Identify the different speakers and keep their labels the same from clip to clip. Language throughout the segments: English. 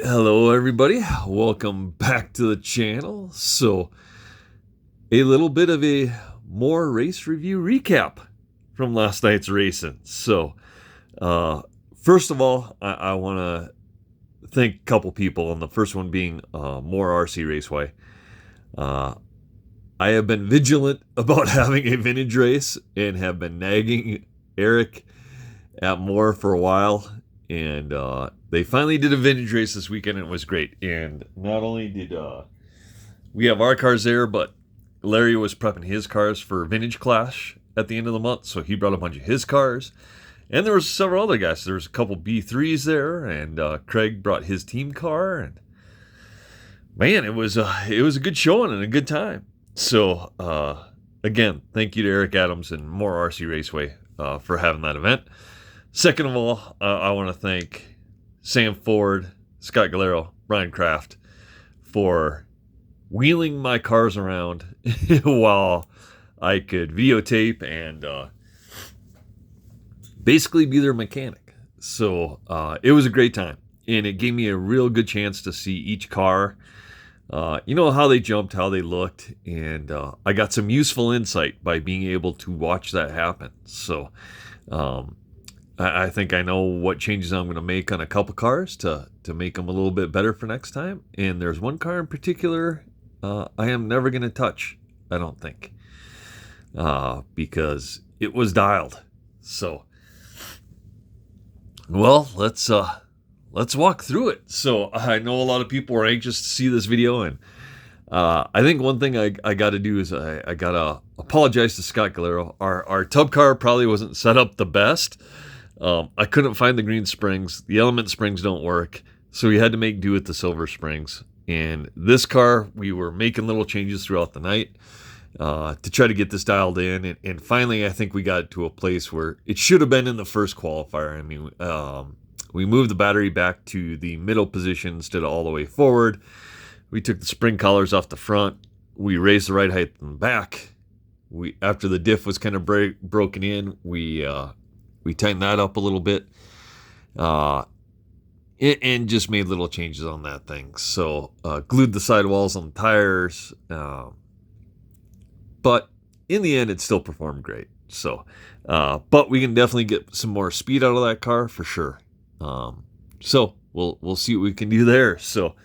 Speaker 1: Hello, everybody. Welcome back to the channel. So, a little bit of a more race review recap from last night's racing. So, first of all, I want to thank a couple people, and the first one being More RC Raceway. I have been vigilant about having a vintage race and have been nagging Eric at More for a while. And they finally did a vintage race this weekend, and it was great. And not only did we have our cars there, but Larry was prepping his cars for Vintage Clash at the end of the month, so he brought a bunch of his cars. And there was several other guys. There was a couple B3s there, and Craig brought his team car. And man, it was a good showing and a good time. So again, thank you to Eric Adams and More RC Raceway for having that event. Second of all, I want to thank Sam Ford, Scott Galero, Brian Kraft for wheeling my cars around while I could videotape and basically be their mechanic. So it was a great time, and it gave me a real good chance to see each car, how they jumped, how they looked, and I got some useful insight by being able to watch that happen. So I think I know what changes I'm going to make on a couple cars to make them a little bit better for next time. And there's one car in particular I am never going to touch, I don't think, because it was dialed. So, well, let's walk through it. So I know a lot of people are anxious to see this video, and I think one thing I got to do is I got to apologize to Scott Galero. Our tub car probably wasn't set up the best. I couldn't find the green springs. The element springs don't work, so we had to make do with the silver springs. And this car, we were making little changes throughout the night to try to get this dialed in. And finally, I think we got to a place where it should have been in the first qualifier. I mean, we moved the battery back to the middle position instead of all the way forward. We took the spring collars off the front. We raised the ride height in the back. After the diff was kind of broken in, we tightened that up a little bit, and just made little changes on that thing. So glued the sidewalls on the tires, but in the end, it still performed great. So, but we can definitely get some more speed out of that car for sure. So we'll see what we can do there. So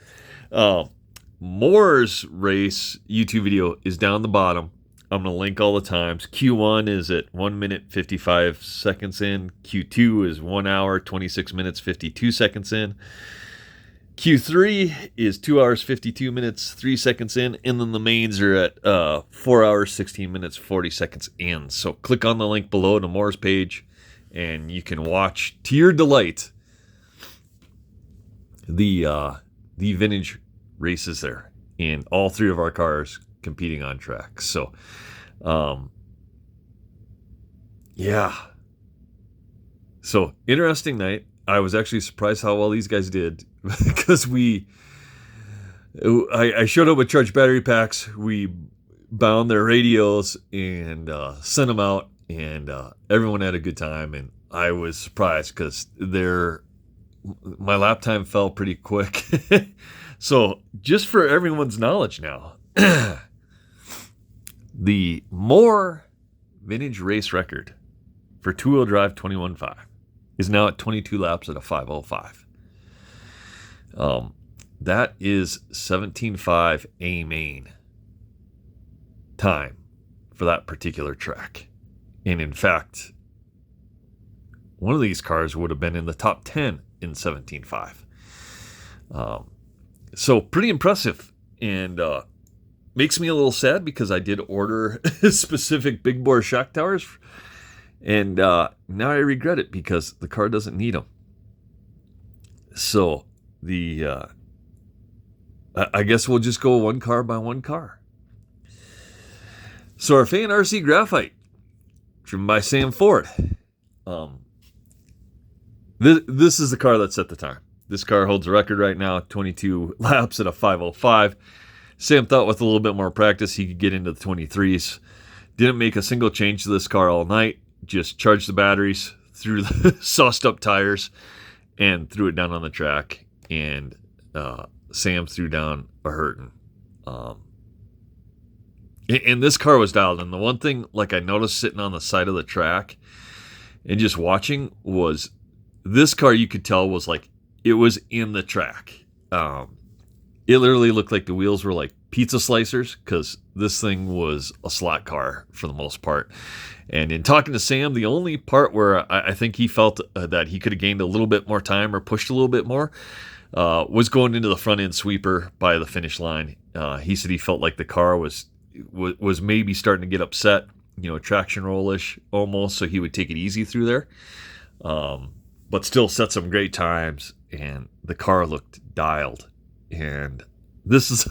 Speaker 1: Moore's race YouTube video is down the bottom. I'm going to link all the times. Q1 is at 1 minute 55 seconds in. Q2 is 1 hour 26 minutes 52 seconds in. Q3 is 2 hours 52 minutes 3 seconds in. And then the mains are at 4 hours 16 minutes 40 seconds in. So click on the link below to Moore's page, and you can watch to your delight the vintage races there. And all three of our cars competing on track. So yeah, so interesting night. I was actually surprised how well these guys did because I showed up with charged battery packs. We bound their radios and sent them out, and everyone had a good time. And I was surprised because my lap time fell pretty quick. So just for everyone's knowledge now, the More vintage race record for two-wheel drive 21.5 is now at 22 laps at a 5:05. That is 17.5 Amain time for that particular track. And in fact, one of these cars would have been in the top 10 in 17.5. So pretty impressive, and makes me a little sad because I did order specific big bore shock towers, and now I regret it because the car doesn't need them. So I guess we'll just go one car by one car. So our Fan RC Graphite, driven by Sam Ford. This is the car that set the time. This car holds a record right now, 22 laps at a 5:05. Sam thought with a little bit more practice he could get into the 23s. Didn't make a single change to this car all night. Just charged the batteries, threw the sauced up tires, and threw it down on the track. And Sam threw down a hurting. And this car was dialed. And the one thing, like, I noticed sitting on the side of the track and just watching was this car, you could tell was like, it was in the track. It literally looked like the wheels were like pizza slicers, because this thing was a slot car for the most part. And in talking to Sam, the only part where I think he felt that he could have gained a little bit more time or pushed a little bit more was going into the front end sweeper by the finish line. He said he felt like the car was maybe starting to get upset, traction roll-ish almost, so he would take it easy through there. But still set some great times, and the car looked dialed. And this is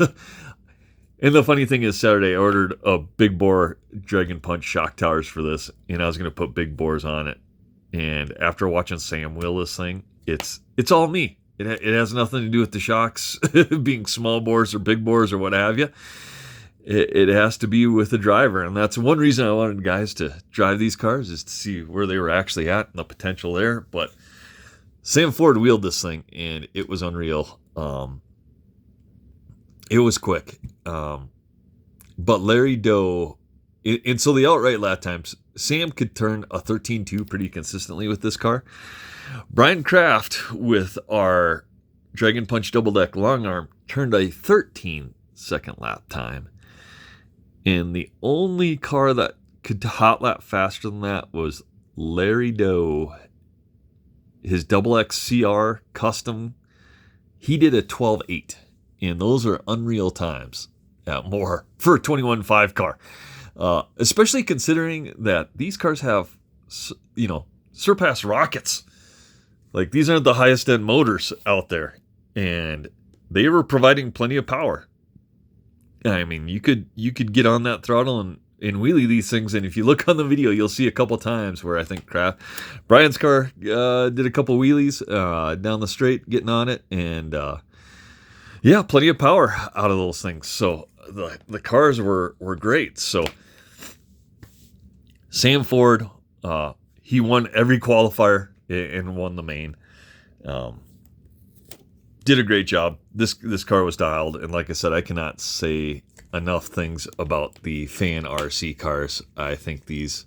Speaker 1: and the funny thing is, Saturday I ordered a big bore Dragon Punch shock towers for this, and I was going to put big bores on it. And after watching Sam wheel this thing, it's all me. It has nothing to do with the shocks being small bores or big bores or what have you. It has to be with the driver, and that's one reason I wanted guys to drive these cars, is to see where they were actually at and the potential there. But Sam Ford wheeled this thing, and it was unreal. It was quick. But Larry Doe, and so the outright lap times, Sam could turn a 13.2 pretty consistently with this car. Brian Kraft, with our Dragon Punch double deck long arm, turned a 13-second lap time. And the only car that could hot lap faster than that was Larry Doe. His double XCR custom, he did a 12.8. And those are unreal times at more for a 21.5 car. Especially considering that these cars have, surpassed rockets. Like, these aren't the highest end motors out there. And they were providing plenty of power. I mean, you could get on that throttle and wheelie these things, and if you look on the video, you'll see a couple times where I think Brian's car did a couple wheelies down the straight, getting on it, and plenty of power out of those things. So the cars were great. So Sam Ford, he won every qualifier and won the main. Did a great job. This car was dialed, and like I said, I cannot say enough things about the fan RC cars. I think these,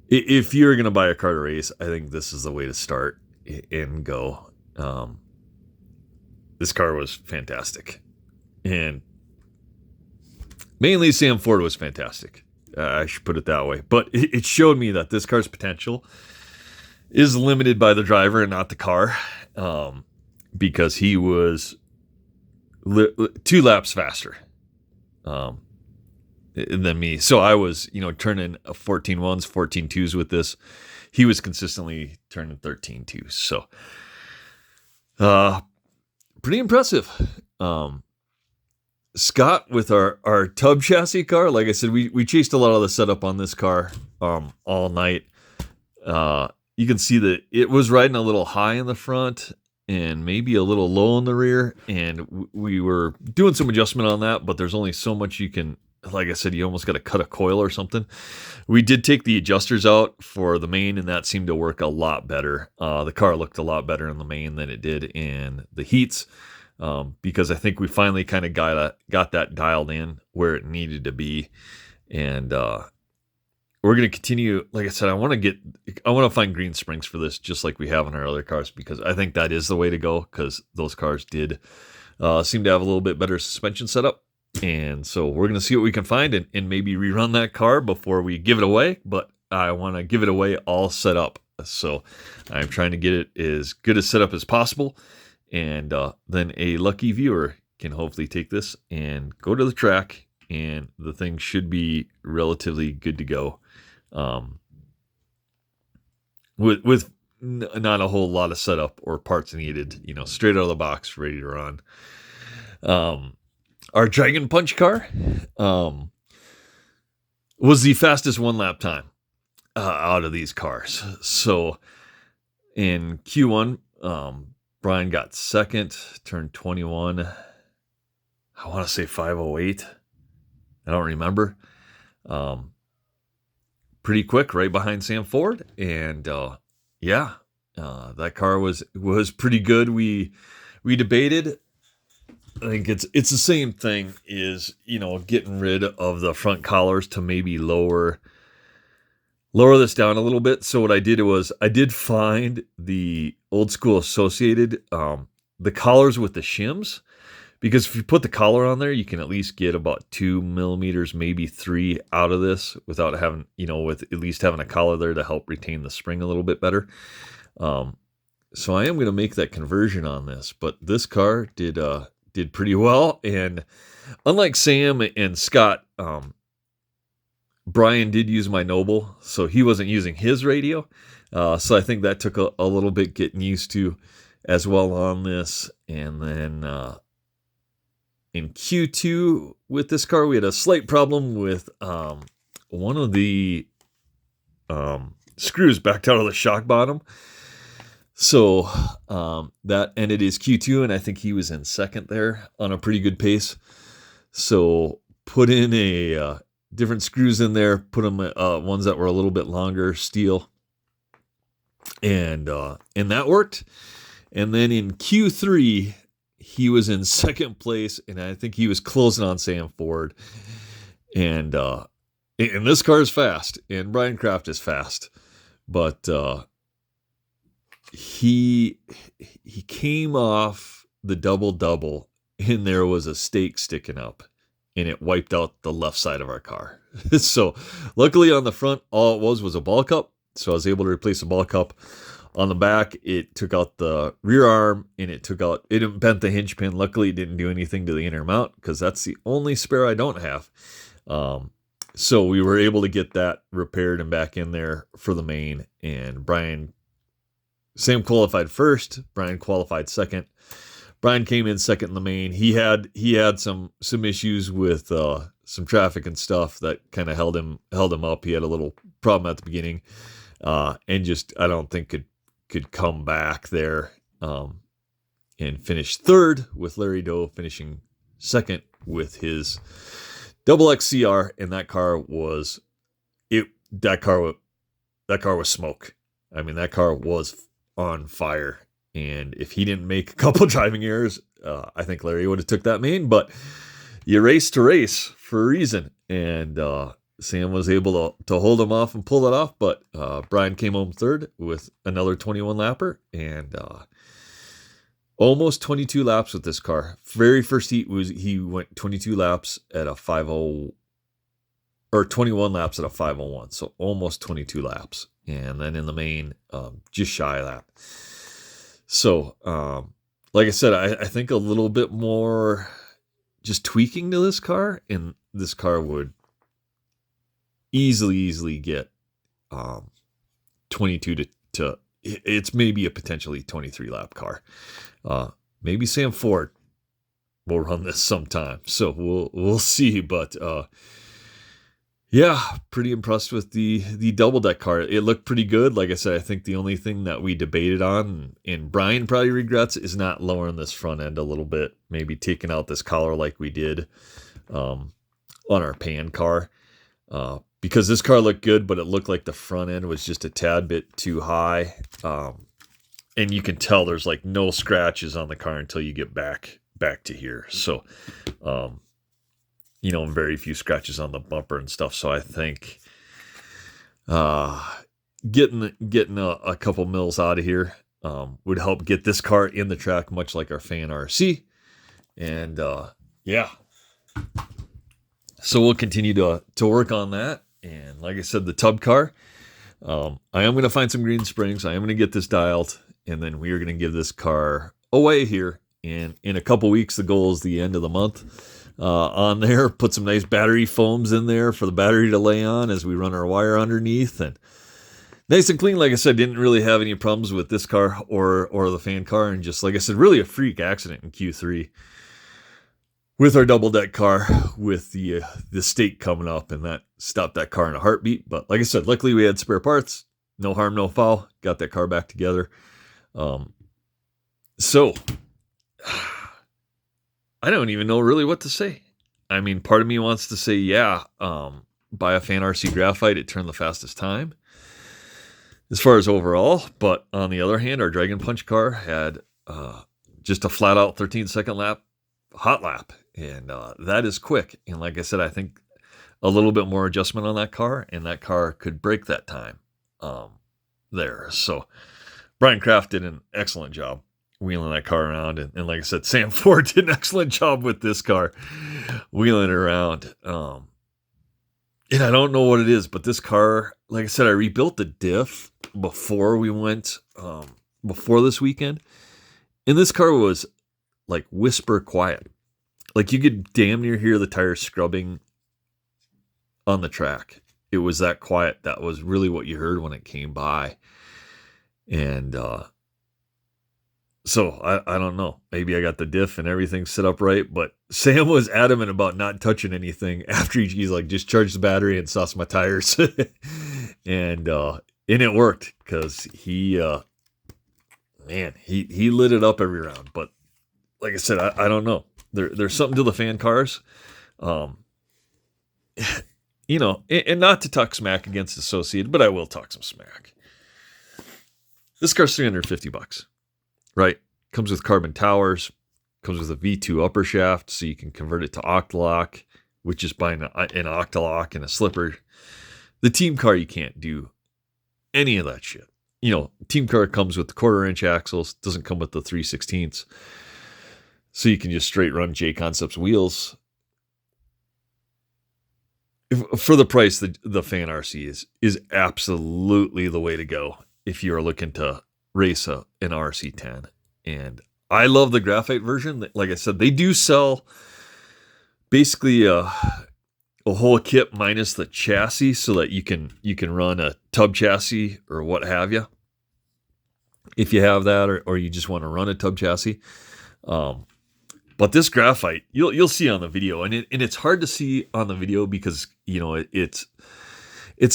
Speaker 1: if you're going to buy a car to race, I think this is the way to start and go. This car was fantastic, and mainly Sam Ford was fantastic. I should put it that way. But it showed me that this car's potential is limited by the driver and not the car, because he was 2 laps faster than me. So I was, turning 14.1s, 14.2s with this. He was consistently turning 13.2s. So, pretty impressive. Scott, with our tub chassis car, like I said, we chased a lot of the setup on this car all night. You can see that it was riding a little high in the front and maybe a little low in the rear, and we were doing some adjustment on that, but there's only so much you can, like I said, you almost got to cut a coil or something. We did take the adjusters out for the main, and that seemed to work a lot better. The car looked a lot better in the main than it did in the heats, because I think we finally kind of got that dialed in where it needed to be. And we're going to continue. Like I said, I want to find green springs for this, just like we have in our other cars, because I think that is the way to go, because those cars did seem to have a little bit better suspension setup. And so we're going to see what we can find and maybe rerun that car before we give it away. But I want to give it away all set up. So I'm trying to get it as good a setup as possible. And then a lucky viewer can hopefully take this and go to the track, and the thing should be relatively good to go. With not a whole lot of setup or parts needed, straight out of the box, ready to run. Our Dragon Punch car was the fastest 1 lap time out of these cars. So in Q1, Brian got second, turned 21. I want to say 5:08. I don't remember. Pretty quick, right behind Sam Ford, and that car was pretty good. we debated. I think it's the same thing, is, getting rid of the front collars to maybe lower this down a little bit. So what I did was I did find the old school associated, the collars with the shims, because if you put the collar on there, you can at least get about 2 millimeters, maybe 3 out of this without having, with at least having a collar there to help retain the spring a little bit better. So I am going to make that conversion on this, but this car did pretty well. And unlike Sam and Scott, Brian did use my Noble, so he wasn't using his radio. So I think that took a little bit getting used to as well on this. And then in Q2 with this car, we had a slight problem with one of the screws backed out of the shock bottom. So that ended his Q2, and I think he was in second there on a pretty good pace. So put in a different screws in there, put them ones that were a little bit longer, steel, and that worked. And then in Q3, he was in second place, and I think he was closing on Sam Ford. And this car is fast, and Brian Kraft is fast, but he came off the double, and there was a stake sticking up, and it wiped out the left side of our car. So luckily on the front, all it was a ball cup. So I was able to replace the ball cup. On the back, it took out the rear arm, and it bent the hinge pin. Luckily, it didn't do anything to the inner mount, because that's the only spare I don't have. So we were able to get that repaired and back in there for the main. And Sam qualified first. Brian qualified second. Brian came in second in the main. He had some issues with some traffic and stuff that kind of held him up. He had a little problem at the beginning, and just I don't think could come back there, and finish third, with Larry Doe finishing second with his double XCR. And that car was smoke. I mean, that car was on fire. And if he didn't make a couple driving errors, I think Larry would have took that main. But you race to race for a reason. And Sam was able to hold him off and pull it off. But Brian came home third with another 21 lapper. And almost 22 laps with this car. Very first heat he went 22 laps at a 5:0, or 21 laps at a 5:01. So almost 22 laps. And then in the main, just shy of that. So, like I said, I think a little bit more just tweaking to this car, and this car would easily get 22 to it's maybe a potentially 23 lap car. Maybe Sam Ford will run this sometime, so we'll see. But yeah, pretty impressed with the double deck car. It looked pretty good. Like I said, I think the only thing that we debated on, and Brian probably regrets, is not lowering this front end a little bit. Maybe taking out this collar like we did on our pan car. Because this car looked good, but it looked like the front end was just a tad bit too high. And you can tell there's like no scratches on the car until you get back to here. So, very few scratches on the bumper and stuff. So I think getting a couple mils out of here would help get this car in the track, much like our Fan RC. And yeah, so we'll continue to work on that. And like I said, the tub car, I am going to find some green springs. I am going to get this dialed, and then we are going to give this car away here. And in a couple weeks, the goal is the end of the month. On there, put some nice battery foams in there for the battery to lay on as we run our wire underneath, and nice and clean. Like I said, didn't really have any problems with this car or the fan car, and just like I said, really a freak accident in Q3 with our double deck car with the stake coming up, and that stopped that car in a heartbeat. But like I said, luckily we had spare parts, no harm, no foul, got that car back together. So I don't even know really what to say. I mean, part of me wants to say, yeah, buy a Fan RC Graphite. It turned the fastest time as far as overall. But on the other hand, our Dragon Punch car had just a flat out 13-second lap, hot lap. And that is quick. And like I said, I think a little bit more adjustment on that car, and that car could break that time there. So Brian Kraft did an excellent job wheeling that car around. And like I said, Sam Ford did an excellent job with this car, wheeling it around. And I don't know what it is, but this car, like I said, I rebuilt the diff before we went, before this weekend. And this car was like whisper quiet. Like you could damn near hear the tires scrubbing on the track. It was that quiet. That was really what you heard when it came by. And so I don't know. Maybe I got the diff and everything set up right, but Sam was adamant about not touching anything after he's like, just charged the battery and sauce my tires. And it worked because he lit it up every round. But like I said, I don't know. There's something to the fan cars. You know, and not to talk smack against Associated, but I will talk some smack. This car's $350, right? Comes with carbon towers, comes with a V2 upper shaft, so you can convert it to Octalock, which is buying an Octalock and a slipper. The team car, you can't do any of that shit. You know, team car comes with the 1/4-inch axles, doesn't come with the 3/16. So you can just straight run J Concepts wheels. For the price, the Fan RC is absolutely the way to go if you are looking to race an RC10. And I love the graphite version. Like I said, they do sell basically a whole kit minus the chassis, so that you can run a tub chassis or what have you, if you have that, or you just want to run a tub chassis. But this graphite, you'll see on the video, and it's hard to see on the video because, you know, it's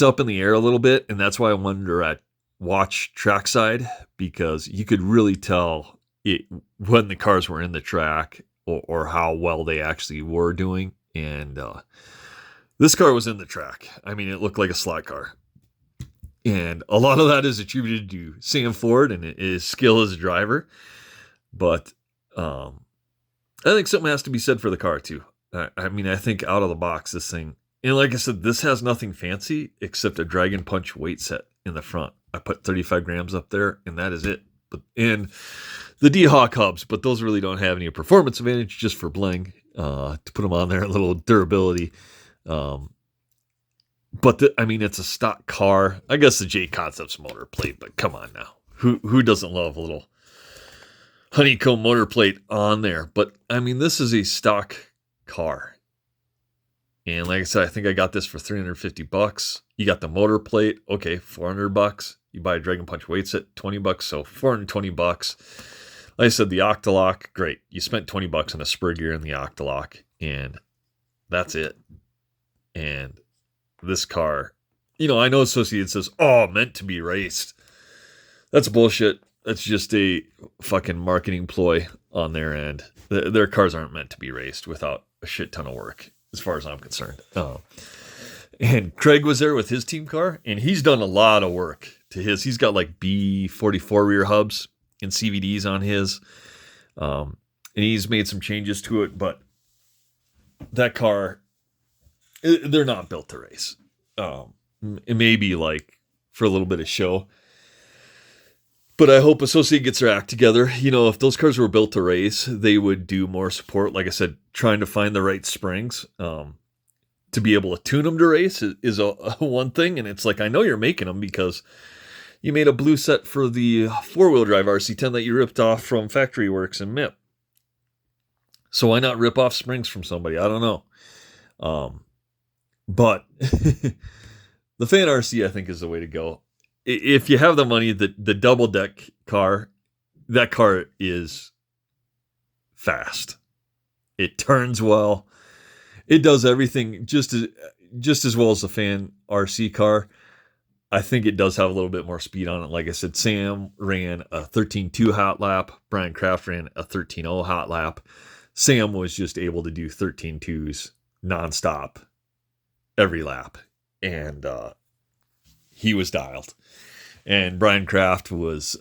Speaker 1: up in the air a little bit, and that's why I wanted to watch trackside, because you could really tell it when the cars were in the track, or how well they actually were doing. And this car was in the track. I mean, it looked like a slot car, and a lot of that is attributed to Sam Ford and his skill as a driver. But I think something has to be said for the car too. I mean, I think out of the box, this thing, and like I said, this has nothing fancy except a Dragon Punch weight set in the front. I put 35 grams up there, and that is it. And the D-Hawk hubs, but those really don't have any performance advantage, just for bling, to put them on there, a little durability. But I mean, it's a stock car. I guess the J Concepts motor plate, but come on now. Who doesn't love a little honeycomb motor plate on there? But I mean, this is a stock car. And like I said, I think I got this for $350. You got the motor plate, okay, $400. You buy a Dragon Punch weight set, $20, so $420. Like I said, the Octalock, great. You spent $20 on a spur gear in the Octalock, and that's it. And this car, you know, I know Associated says, oh, meant to be raced. That's bullshit. That's just a fucking marketing ploy on their end. Their cars aren't meant to be raced without a shit ton of work, as far as I'm concerned. And Craig was there with his team car, and he's done a lot of work to his. He's got like B44 rear hubs and CVDs on his. And he's made some changes to it, but that car, they're not built to race. It may be like for a little bit of show, but I hope Associated gets their act together. You know, if those cars were built to race, they would do more support. Like I said, trying to find the right springs to be able to tune them to race is a one thing. And it's like, I know you're making them because you made a blue set for the 4-wheel drive RC10 that you ripped off from Factory Works and MIP. So why not rip off springs from somebody? I don't know. But the Fan RC, I think, is the way to go. If you have the money, the double deck car, that car is fast. It turns well. It does everything just as well as the Fan RC car. I think it does have a little bit more speed on it. Like I said, Sam ran a 13.2 hot lap. Brian Kraft ran a 13.0 hot lap. Sam was just able to do 13.2s nonstop every lap. And he was dialed. And Brian Kraft was,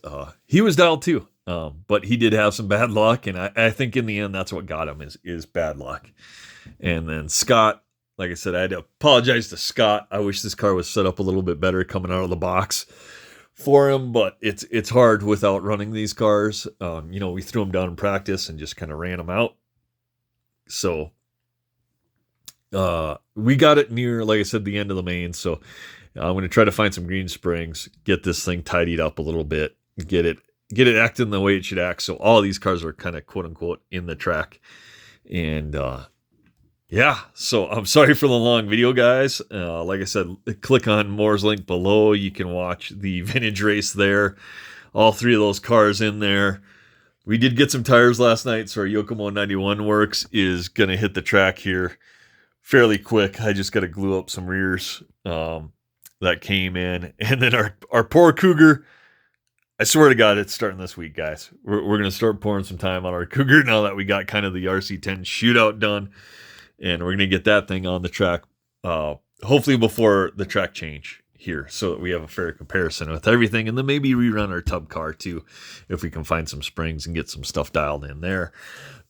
Speaker 1: he was dialed too. But he did have some bad luck, and I think in the end that's what got him is bad luck. And then Scott, like I said, I had to apologize to Scott. I wish this car was set up a little bit better coming out of the box for him, but it's hard without running these cars. We threw them down in practice and just kind of ran them out. So we got it near, like I said, the end of the main. So I'm going to try to find some green springs, get this thing tidied up a little bit, get it acting the way it should act. So all of these cars are kind of quote unquote in the track. And yeah, so I'm sorry for the long video, guys. Like I said, click on Moore's link below. You can watch the vintage race there. All three of those cars in there. We did get some tires last night, so our Yokomo 91 Works is going to hit the track here fairly quick. I just got to glue up some rears that came in. And then our poor Cougar, I swear to God, it's starting this week, guys. We're going to start pouring some time on our Cougar now that we got kind of the RC10 shootout done. And we're going to get that thing on the track, hopefully before the track change here, so that we have a fair comparison with everything. And then maybe rerun our tub car too, if we can find some springs and get some stuff dialed in there.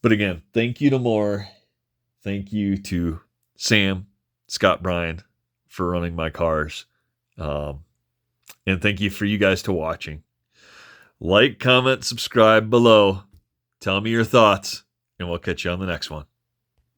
Speaker 1: But again, thank you to Moore. Thank you to Sam, Scott, Brian for running my cars. And thank you for you guys to watching. Like, comment, subscribe below. Tell me your thoughts, and we'll catch you on the next one.